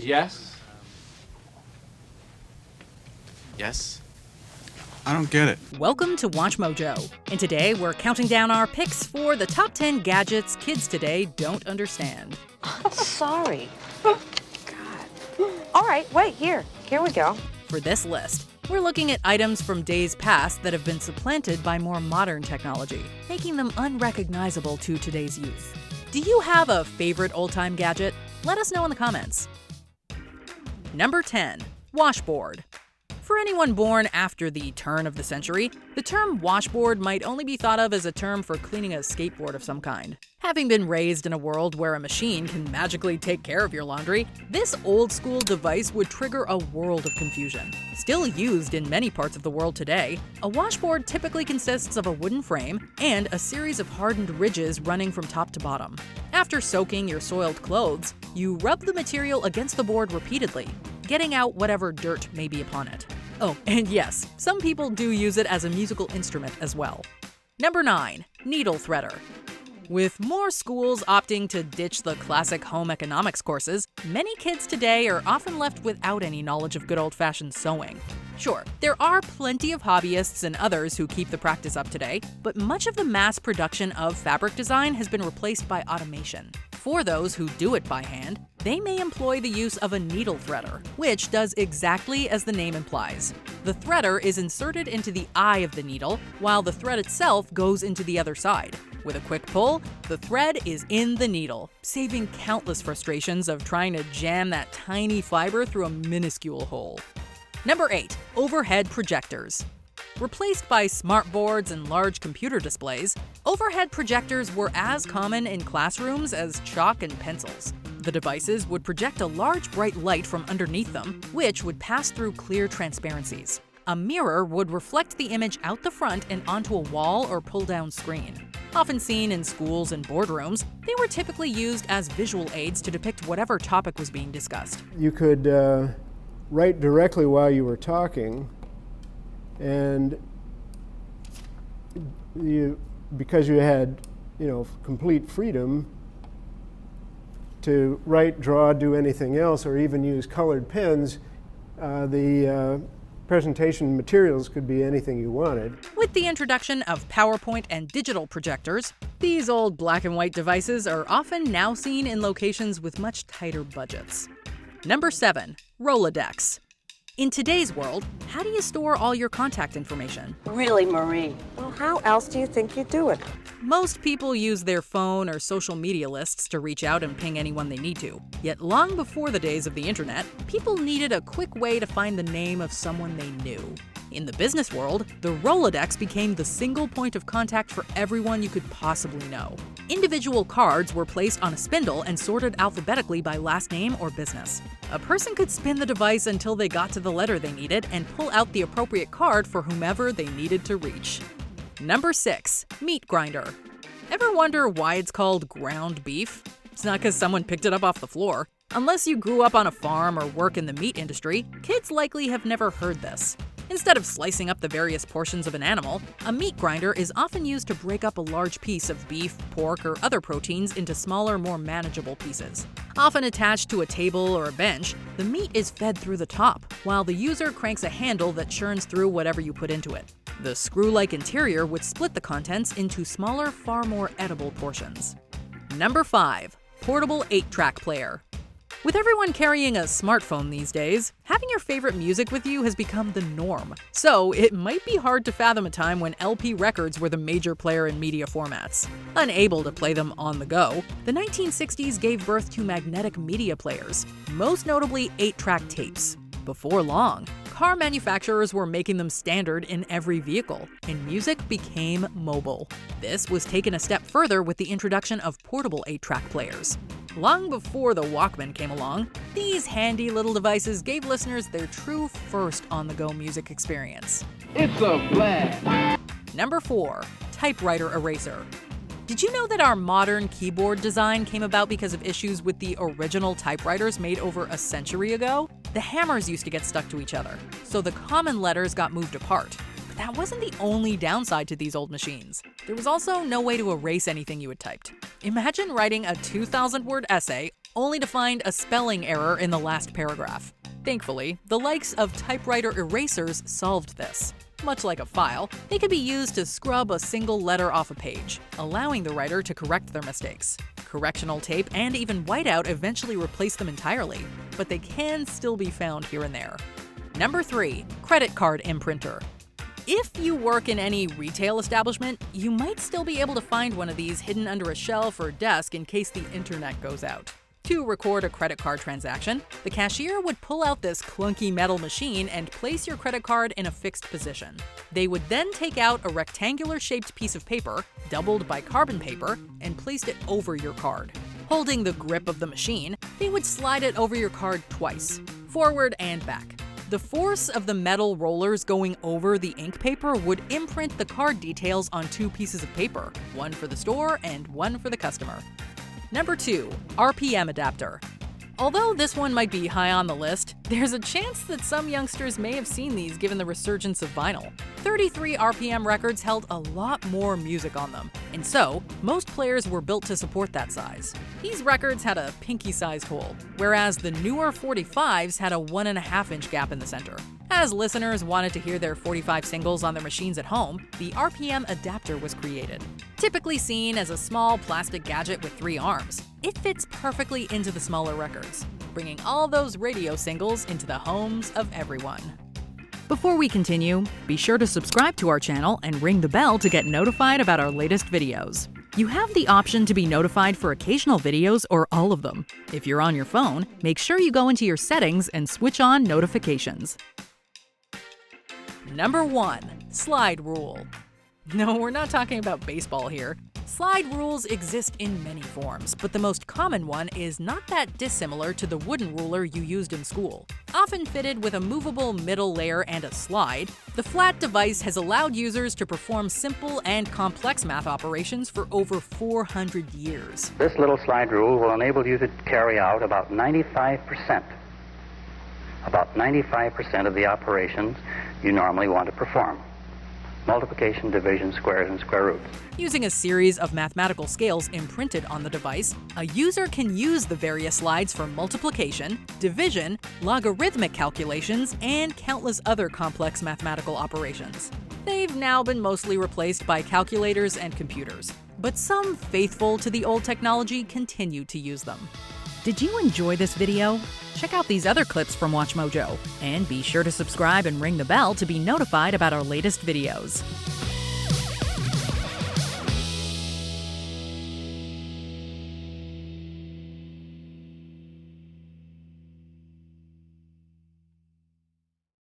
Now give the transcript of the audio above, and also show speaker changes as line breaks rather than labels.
Yes.
Yes?
I don't get it.
Welcome to WatchMojo, and today we're counting down our picks for the top 10 gadgets kids today don't understand.
Sorry. God. All right, wait, here we go.
For this list, we're looking at items from days past that have been supplanted by more modern technology, making them unrecognizable to today's youth. Do you have a favorite old-time gadget? Let us know in the comments. Number 10. Washboard. For anyone born after the turn of the century, the term washboard might only be thought of as a term for cleaning a skateboard of some kind. Having been raised in a world where a machine can magically take care of your laundry, this old-school device would trigger a world of confusion. Still used in many parts of the world today, a washboard typically consists of a wooden frame and a series of hardened ridges running from top to bottom. After soaking your soiled clothes, you rub the material against the board repeatedly, getting out whatever dirt may be upon it. Oh, and yes, some people do use it as a musical instrument as well. Number 9. Needle threader. With more schools opting to ditch the classic home economics courses, many kids today are often left without any knowledge of good old-fashioned sewing. Sure, there are plenty of hobbyists and others who keep the practice up today, but much of the mass production of fabric design has been replaced by automation. For those who do it by hand, they may employ the use of a needle threader, which does exactly as the name implies. The threader is inserted into the eye of the needle, while the thread itself goes into the other side. With a quick pull, the thread is in the needle, saving countless frustrations of trying to jam that tiny fiber through a minuscule hole. Number 8. Overhead projectors. Replaced by smart boards and large computer displays, overhead projectors were as common in classrooms as chalk and pencils. The devices would project a large bright light from underneath them, which would pass through clear transparencies. A mirror would reflect the image out the front and onto a wall or pull-down screen. Often seen in schools and boardrooms, they were typically used as visual aids to depict whatever topic was being discussed.
You could write directly while you were talking, and because you had, complete freedom to write, draw, do anything else, or even use colored pens, the presentation materials could be anything you wanted.
With the introduction of PowerPoint and digital projectors, these old black and white devices are often now seen in locations with much tighter budgets. Number 7. Rolodex. In today's world, how do you store all your contact information?
Really, Marie? Well, how else do you think you do it?
Most people use their phone or social media lists to reach out and ping anyone they need to. Yet long before the days of the internet, people needed a quick way to find the name of someone they knew. In the business world, the Rolodex became the single point of contact for everyone you could possibly know. Individual cards were placed on a spindle and sorted alphabetically by last name or business. A person could spin the device until they got to the letter they needed and pull out the appropriate card for whomever they needed to reach. Number 6. Meat grinder. Ever wonder why it's called ground beef? It's not because someone picked it up off the floor. Unless you grew up on a farm or work in the meat industry, kids likely have never heard this. Instead of slicing up the various portions of an animal, a meat grinder is often used to break up a large piece of beef, pork, or other proteins into smaller, more manageable pieces. Often attached to a table or a bench, the meat is fed through the top, while the user cranks a handle that churns through whatever you put into it. The screw-like interior would split the contents into smaller, far more edible portions. Number 5. Portable 8-track player. With everyone carrying a smartphone these days, having your favorite music with you has become the norm. So it might be hard to fathom a time when LP records were the major player in media formats. Unable to play them on the go, the 1960s gave birth to magnetic media players, most notably 8-track tapes. Before long, car manufacturers were making them standard in every vehicle, and music became mobile. This was taken a step further with the introduction of portable 8-track players. Long before the Walkman came along, these handy little devices gave listeners their true first on-the-go music experience.
It's a blast!
Number 4. Typewriter eraser. Did you know that our modern keyboard design came about because of issues with the original typewriters made over a century ago? The hammers used to get stuck to each other, so the common letters got moved apart. But that wasn't the only downside to these old machines. There was also no way to erase anything you had typed. Imagine writing a 2,000-word essay only to find a spelling error in the last paragraph. Thankfully, the likes of typewriter erasers solved this. Much like a file, they could be used to scrub a single letter off a page, allowing the writer to correct their mistakes. Correctional tape and even whiteout eventually replace them entirely, but they can still be found here and there. Number 3. Credit Card Imprinter. If you work in any retail establishment, you might still be able to find one of these hidden under a shelf or desk in case the internet goes out. To record a credit card transaction, the cashier would pull out this clunky metal machine and place your credit card in a fixed position. They would then take out a rectangular-shaped piece of paper, doubled by carbon paper, and placed it over your card. Holding the grip of the machine, they would slide it over your card twice, forward and back. The force of the metal rollers going over the ink paper would imprint the card details on 2 pieces of paper, one for the store and one for the customer. Number 2. RPM adapter. Although this one might be high on the list, there's a chance that some youngsters may have seen these given the resurgence of vinyl. 33 RPM records held a lot more music on them, and so most players were built to support that size. These records had a pinky-sized hole, whereas the newer 45s had a 1.5-inch gap in the center. As listeners wanted to hear their 45 singles on their machines at home, the RPM adapter was created. Typically seen as a small plastic gadget with 3 arms, it fits perfectly into the smaller records, bringing all those radio singles into the homes of everyone. Before we continue, be sure to subscribe to our channel and ring the bell to get notified about our latest videos. You have the option to be notified for occasional videos or all of them. If you're on your phone, make sure you go into your settings and switch on notifications. Number 1. Slide rule. No, we're not talking about baseball here. Slide rules exist in many forms, but the most common one is not that dissimilar to the wooden ruler you used in school. Often fitted with a movable middle layer and a slide, the flat device has allowed users to perform simple and complex math operations for over 400 years.
This little slide rule will enable you to carry out about 95% of the operations you normally want to perform. Multiplication, division, squares, and square roots.
Using a series of mathematical scales imprinted on the device, a user can use the various slides for multiplication, division, logarithmic calculations, and countless other complex mathematical operations. They've now been mostly replaced by calculators and computers, but some faithful to the old technology continue to use them. Did you enjoy this video? Check out these other clips from WatchMojo, and be sure to subscribe and ring the bell to be notified about our latest videos.